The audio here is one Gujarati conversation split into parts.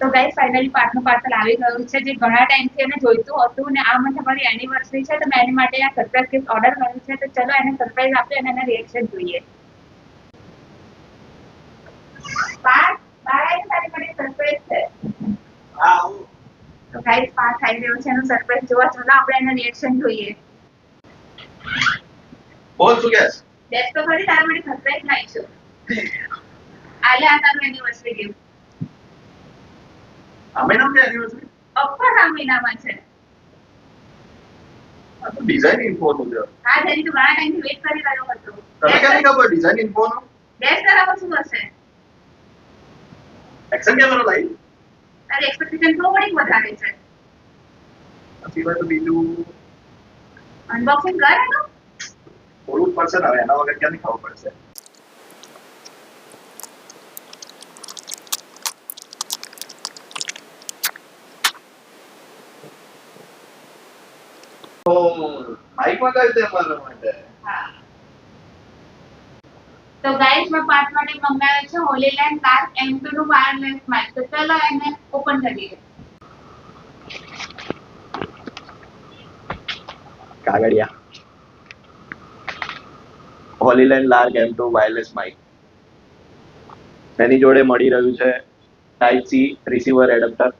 તો ગાઈસ ફાઇનલી પાર્ટનું પાર્સલ આવી ગયું છે, જે ઘણા ટાઈમથી એને જોઈતું હતું ને આ મંથ અમારી એનિવર્સરી છે, તો મેં એની માટે આ સરપ્રાઈઝ ગિફ્ટ ઓર્ડર કર્યું છે. તો ચલો એને સરપ્રાઈઝ આપીએ અને એના રિએક્શન જોઈએ. પાર્થ, બહાર આવીને તારી માટે સરપ્રાઈઝ છે. હા તો ગાઈસ પાર્થ આવી રહ્યો છે, એનું સરપ્રાઈઝ જોવા. ચલો આપણે એના રિએક્શન જોઈએ. બોલ શું કહેશ? બેસ તો ખરી, તારા માટે સરપ્રાઈઝ લાવી છું. આલે આ તારું એનિવર્સરી ગિફ્ટ. આ મહિનામાં છે એનિવર્સરી? ઓફકોર્સ આ મહિનામાં છે. આ તો ડિઝાઇન ઇન્ફો નું છે. હા, જેની તું ઘણા ટાઈમથી વેઇટ કરી રહ્યો હતો. તને કેમ ખબર ડિઝાઇન ઇન્ફો નું? ગેસ કરાવો શું હશે? એક્શન કેમેરો લાવી? તારી એક્સપેક્ટેશન થોડીક વધારે છે. આ સિવાય તો બીજું અનબોક્સિંગ કર એનું. થોડું પડશે ને, હવે એના વગર ક્યાંથી ખબર પડશે? ઓ માઈક માં કઈ છે મારા માટે? હા. તો ગાઈસ મેં પાર્ટ માટે મંગાવ્યો છે હોલીલેન્ડ લાર્ક M2 નું વાયરલેસ માઇક. તો ચલો એને ઓપન કરીએ. કાગળિયા હોલીલેન્ડ લાર્ક M2 વાયરલેસ માઇક. તેની જોડે મળી રહ્યું છે type C receiver adapter,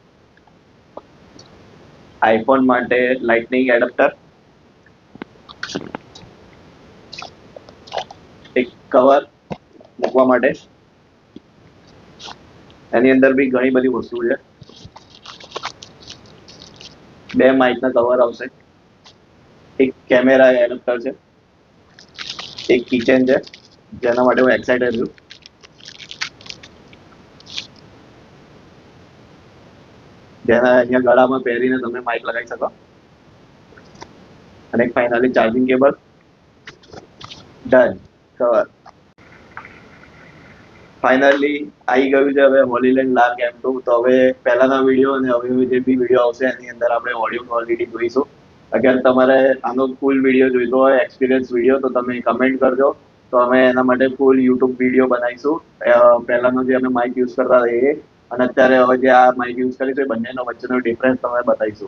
iPhone માટે લાઇટનિંગ એડપ્ટર, એક કવર મૂકવા માટે. એની અંદર બી ઘણી બધી વસ્તુ છે. બે માઇકના કવર આવશે, એક કેમેરા એડપ્ટર છે, એક કિચન છે જેના માટે હું એક્સાઇટેડ છું. જેના અહીંયા ગળામાં પહેરીને તમે માઇક લગાવી શકો. અને finally charging cable. Done. Cover finally આવી ગયું છે હવે હોલીલેન્ડ લાર્ક M2. તો હવે પહેલાના વિડીયો અને હવે જે બી વિડીયો આવશે એની અંદર આપણે ઓડિયો ક્વોલિટી જોઈશું. અગર તમારે આનો ફૂલ વિડીયો જોઈતો હોય, એક્સપિરિયન્સ વિડીયો, તો તમે કમેન્ટ કરજો. તો અમે એના માટે ફૂલ યુટ્યુબ વિડીયો બનાવીશું. પહેલાનો જે અમે માઇક યુઝ કરતા હતા એ, અને અત્યારે હવે જે આ માઇક યુઝ કરીશું એ બંનેનો વચ્ચેનો ડિફરન્સ તમે બતાવીશું.